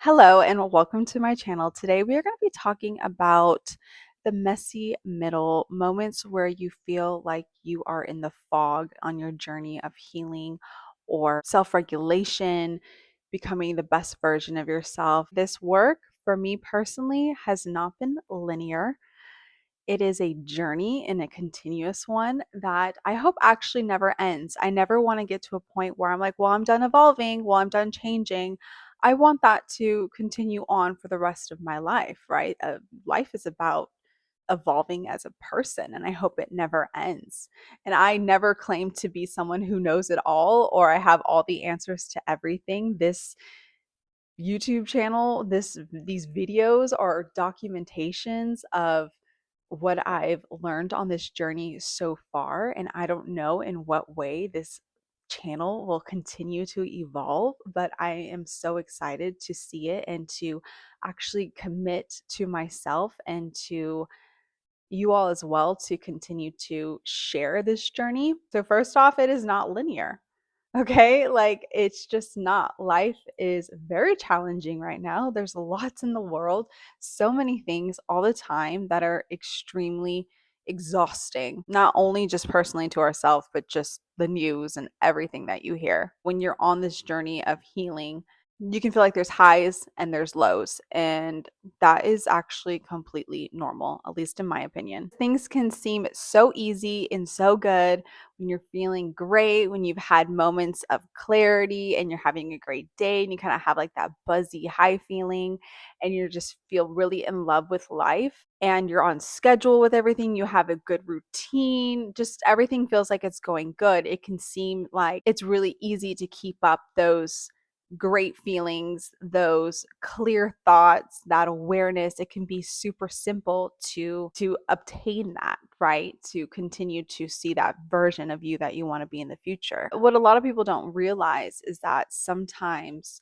Hello and welcome to my channel. Today we are going to be talking about the messy middle moments where you feel like you are in the fog on your journey of healing or self-regulation, becoming the best version of yourself. This work for me personally has not been linear. It is a journey and a continuous one that I hope actually never ends. I never want to get to a point where I'm like, well, I'm done evolving, well, I'm done changing. I want that to continue on for the rest of my life, right? Life is about evolving as a person, and I hope it never ends. And I never claim to be someone who knows it all or I have all the answers to everything. This YouTube channel, these videos are documentations of what I've learned on this journey so far, and I don't know in what way this channel will continue to evolve, but I am so excited to see it and to actually commit to myself and to you all as well to continue to share this journey. So first off, it is not linear. Okay, like it's just not. Life is very challenging right now. There's lots in the world, so many things all the time that are extremely exhausting, not only just personally to ourselves, but just the news and everything that you hear. When you're on this journey of healing, you can feel like there's highs and there's lows, and that is actually completely normal, at least in my opinion. Things can seem so easy and so good when you're feeling great, when you've had moments of clarity and you're having a great day and you kind of have like that buzzy high feeling and you just feel really in love with life and you're on schedule with everything, you have a good routine, just everything feels like it's going good. It can seem like it's really easy to keep up those great feelings, those clear thoughts, that awareness. It can be super simple to obtain that, right? To continue to see that version of you that you want to be in the future. What a lot of people don't realize is that sometimes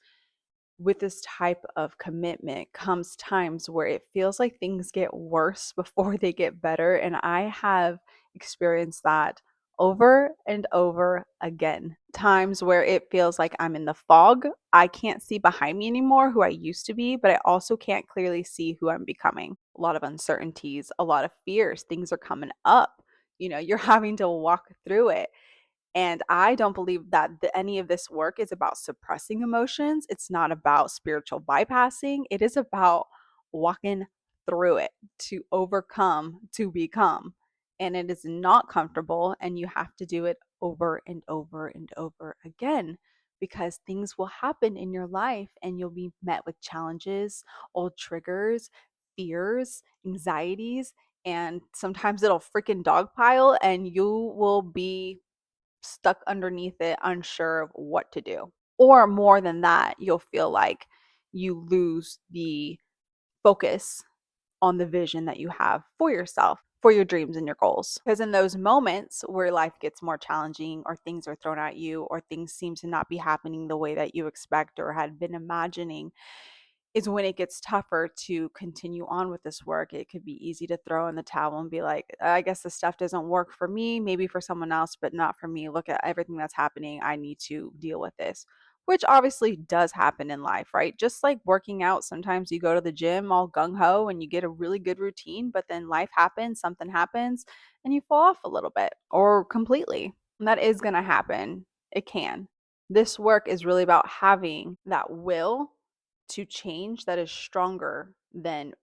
with this type of commitment comes times where it feels like things get worse before they get better. And I have experienced that over and over again. Times where it feels like I'm in the fog. I can't see behind me anymore who I used to be, but I also can't clearly see who I'm becoming. A lot of uncertainties, a lot of fears, things are coming up. You're having to walk through it. And I don't believe that any of this work is about suppressing emotions. It's not about spiritual bypassing. It is about walking through it to overcome, to become. And it is not comfortable. And you have to do it over and over and over again because things will happen in your life and you'll be met with challenges, old triggers, fears, anxieties. And sometimes it'll freaking dogpile and you will be stuck underneath it, unsure of what to do. Or more than that, you'll feel like you lose the focus on the vision that you have for yourself, for your dreams and your goals. Because in those moments where life gets more challenging, or things are thrown at you, or things seem to not be happening the way that you expect or had been imagining, is when it gets tougher to continue on with this work. It could be easy to throw in the towel and be like, I guess this stuff doesn't work for me, maybe for someone else, but not for me. Look at everything that's happening. I need to deal with this, which obviously does happen in life, right? Just like working out, sometimes you go to the gym all gung ho and you get a really good routine, but then life happens, something happens, and you fall off a little bit or completely. And that is going to happen. It can. This work is really about having that will to change that is stronger than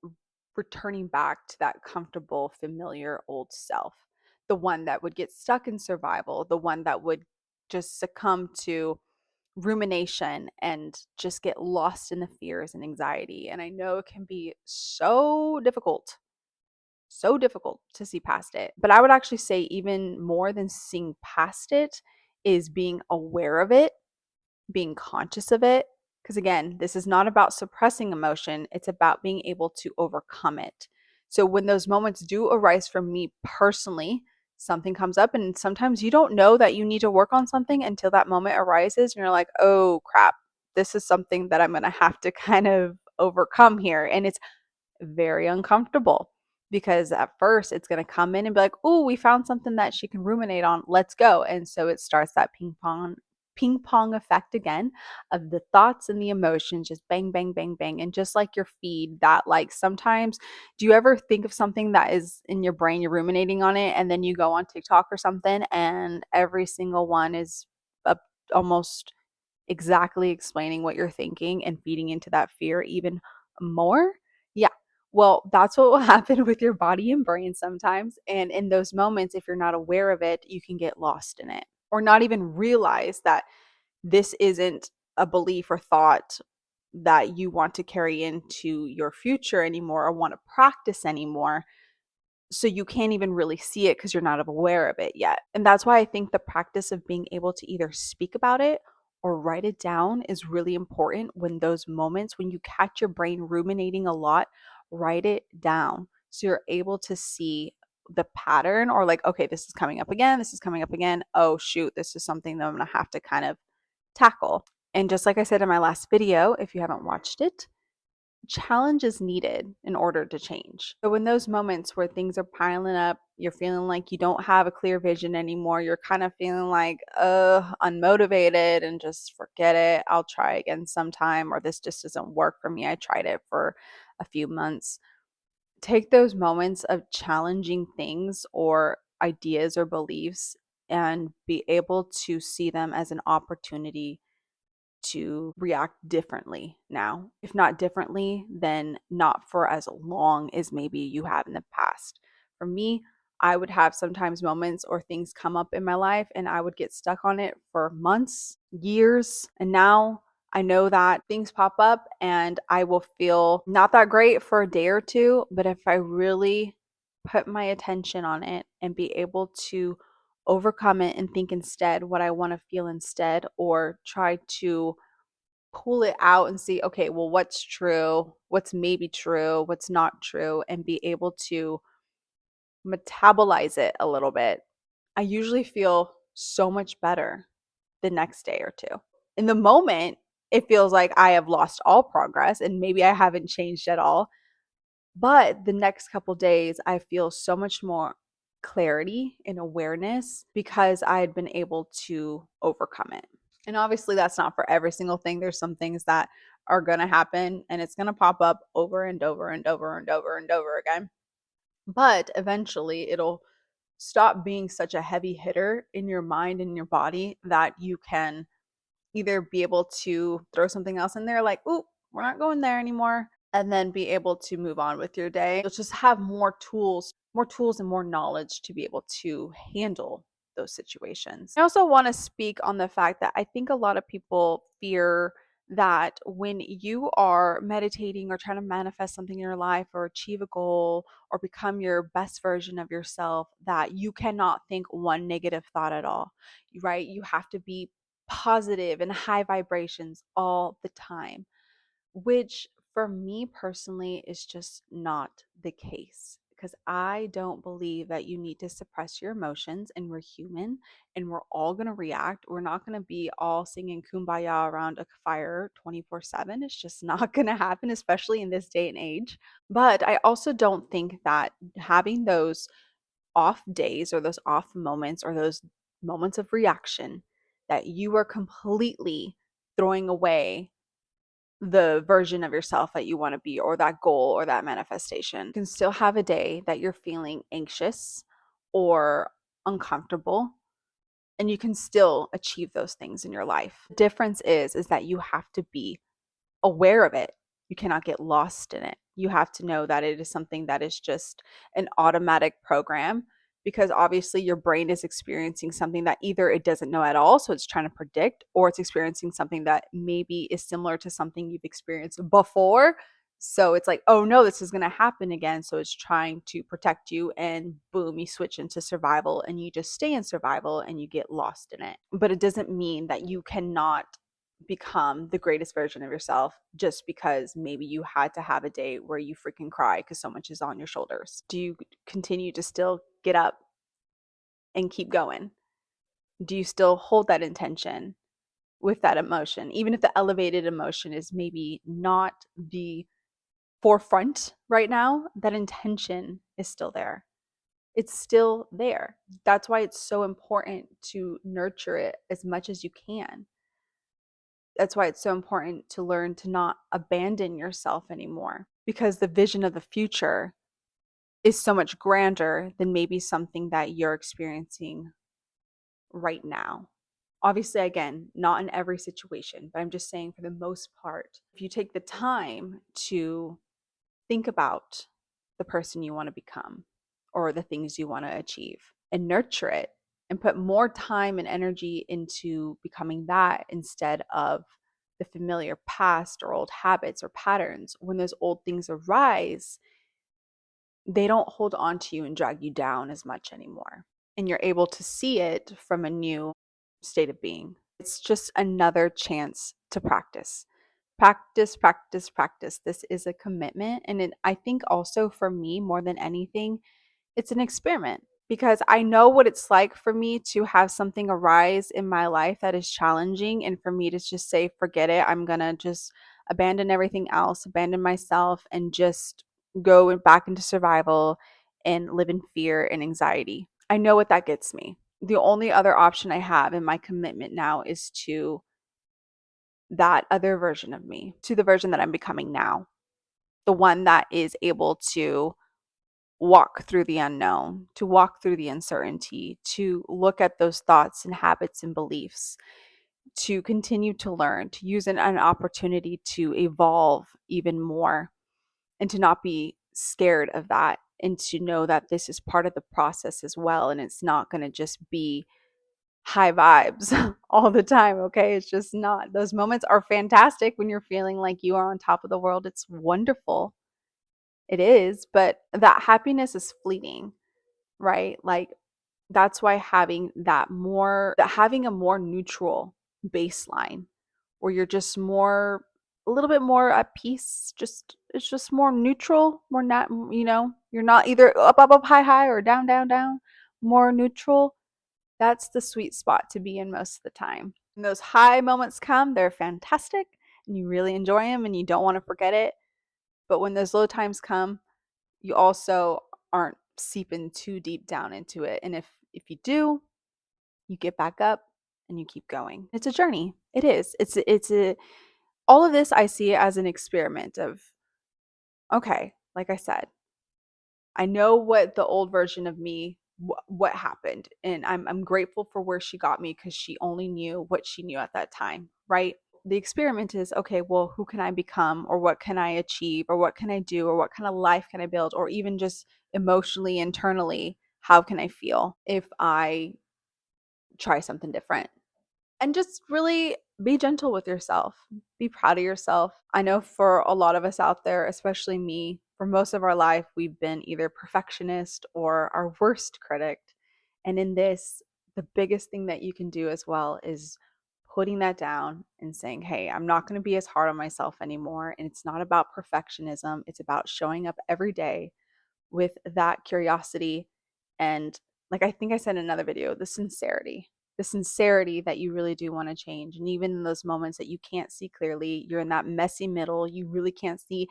returning back to that comfortable, familiar old self. The one that would get stuck in survival, the one that would just succumb to rumination and just get lost in the fears and anxiety. And I know it can be so difficult to see past it. But I would actually say, even more than seeing past it, is being aware of it, being conscious of it. Because again, this is not about suppressing emotion, it's about being able to overcome it. So when those moments do arise for me personally, something comes up, and sometimes you don't know that you need to work on something until that moment arises, and you're like, oh crap, this is something that I'm going to have to kind of overcome here. And it's very uncomfortable because at first it's going to come in and be like, oh, we found something that she can ruminate on. Let's go. And so it starts that ping pong effect again of the thoughts and the emotions just bang, bang, bang, bang. And just like your feed, that like sometimes, do you ever think of something that is in your brain, you're ruminating on it, and then you go on TikTok or something, and every single one is almost exactly explaining what you're thinking and feeding into that fear even more? Yeah. Well, that's what will happen with your body and brain sometimes. And in those moments, if you're not aware of it, you can get lost in it or not even realize that this isn't a belief or thought that you want to carry into your future anymore or want to practice anymore. So you can't even really see it because you're not aware of it yet. And that's why I think the practice of being able to either speak about it or write it down is really important. When those moments, when you catch your brain ruminating a lot, write it down so you're able to see the pattern, or like, okay, this is coming up again, this is coming up again. Oh, shoot, this is something that I'm going to have to kind of tackle. And just like I said in my last video, if you haven't watched it, challenge is needed in order to change. So in those moments where things are piling up, you're feeling like you don't have a clear vision anymore, you're kind of feeling like, unmotivated and just forget it. I'll try again sometime, or this just doesn't work for me. I tried it for a few months. Take those moments of challenging things or ideas or beliefs and be able to see them as an opportunity to react differently now. If not differently, then not for as long as maybe you have in the past. For me, I would have sometimes moments or things come up in my life and I would get stuck on it for months, years. And now I know that things pop up and I will feel not that great for a day or two. But if I really put my attention on it and be able to overcome it and think instead what I want to feel instead, or try to pull it out and see, okay, well, what's true, what's maybe true, what's not true, and be able to metabolize it a little bit, I usually feel so much better the next day or two. In the moment, it feels like I have lost all progress and maybe I haven't changed at all. But the next couple days, I feel so much more clarity and awareness because I had been able to overcome it. And obviously, that's not for every single thing. There's some things that are going to happen and it's going to pop up over and over and over and over and over again. But eventually, it'll stop being such a heavy hitter in your mind and your body that you can either be able to throw something else in there, like, ooh, we're not going there anymore, and then be able to move on with your day. You'll just have more tools and more knowledge to be able to handle those situations. I also want to speak on the fact that I think a lot of people fear that when you are meditating or trying to manifest something in your life or achieve a goal or become your best version of yourself, that you cannot think one negative thought at all, right? You have to be positive and high vibrations all the time, which for me personally is just not the case. Because I don't believe that you need to suppress your emotions, and we're human and we're all going to react. We're not going to be all singing kumbaya around a fire 24/7. It's just not going to happen, especially in this day and age. But I also don't think that having those off days or those off moments or those moments of reaction, that you are completely throwing away the version of yourself that you want to be, or that goal or that manifestation. You can still have a day that you're feeling anxious or uncomfortable, and you can still achieve those things in your life. The difference is that you have to be aware of it. You cannot get lost in it. You have to know that it is something that is just an automatic program, because obviously your brain is experiencing something that either it doesn't know at all, so it's trying to predict, or it's experiencing something that maybe is similar to something you've experienced before. So it's like, oh no, this is going to happen again. So it's trying to protect you, and boom, you switch into survival and you just stay in survival and you get lost in it. But it doesn't mean that you cannot become the greatest version of yourself just because maybe you had to have a day where you freaking cry because so much is on your shoulders. Do you continue to still get up and keep going? Do you still hold that intention with that emotion, even if the elevated emotion is maybe not the forefront right now? That intention is still there. It's still there. That's why it's so important to nurture it as much as you can. That's why it's so important to learn to not abandon yourself anymore, because the vision of the future is so much grander than maybe something that you're experiencing right now. Obviously, again, not in every situation, but I'm just saying for the most part, if you take the time to think about the person you want to become or the things you want to achieve and nurture it and put more time and energy into becoming that instead of the familiar past or old habits or patterns, when those old things arise, they don't hold on to you and drag you down as much anymore. And you're able to see it from a new state of being. It's just another chance to practice. Practice, practice, practice. This is a commitment. And I think also for me, more than anything, it's an experiment, because I know what it's like for me to have something arise in my life that is challenging, and for me to just say, forget it. I'm going to just abandon everything else, abandon myself, and just go back into survival and live in fear and anxiety. I know what that gets me. The only other option I have in my commitment now is to that other version of me, to the version that I'm becoming now, the one that is able to walk through the unknown, to walk through the uncertainty, to look at those thoughts and habits and beliefs, to continue to learn, to use an opportunity to evolve even more, and to not be scared of that, and to know that this is part of the process as well. And it's not going to just be high vibes all the time. Okay. It's just not. Those moments are fantastic when you're feeling like you are on top of the world. It's wonderful. It is. But that happiness is fleeting, right? Like, that's why having a more neutral baseline where you're just a little bit more at peace, just it's just more neutral, more not, you're not either up, up, up, high, high, or down, down, down, more neutral. That's the sweet spot to be in most of the time. When those high moments come, they're fantastic and you really enjoy them and you don't want to forget it. But when those low times come, you also aren't seeping too deep down into it. And if you do, you get back up and you keep going. It's a journey. It is. It's a all of this I see it as an experiment of, okay, like I said, I know what the old version of me what happened, and I'm grateful for where she got me, because she only knew what she knew at that time, right? The experiment is, okay, well, who can I become, or what can I achieve, or what can I do, or what kind of life can I build, or even just emotionally, internally, how can I feel if I try something different? And just really be gentle with yourself. Be proud of yourself. I know for a lot of us out there, especially me, for most of our life, we've been either perfectionist or our worst critic. And in this, the biggest thing that you can do as well is putting that down and saying, hey, I'm not going to be as hard on myself anymore. And it's not about perfectionism, it's about showing up every day with that curiosity and, like I think I said in another video, the sincerity that you really do want to change. And even in those moments that you can't see clearly, you're in that messy middle, you really can't see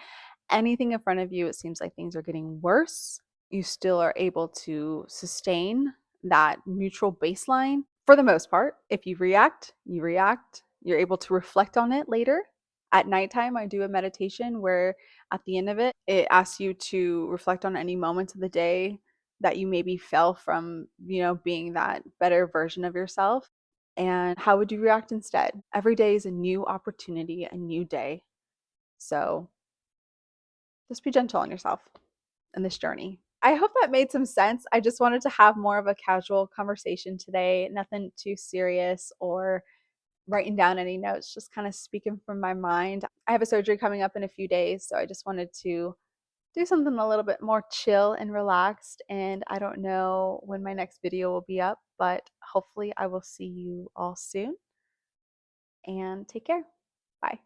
anything in front of you, it seems like things are getting worse, you still are able to sustain that neutral baseline for the most part. If you react, you react. You're able to reflect on it later. At nighttime, I do a meditation where at the end of it, it asks you to reflect on any moments of the day that you maybe fell from, being that better version of yourself. And how would you react instead? Every day is a new opportunity, a new day. So just be gentle on yourself in this journey. I hope that made some sense. I just wanted to have more of a casual conversation today, nothing too serious or writing down any notes, just kind of speaking from my mind. I have a surgery coming up in a few days, so I just wanted to do something a little bit more chill and relaxed. And I don't know when my next video will be up, but hopefully I will see you all soon. And take care. Bye.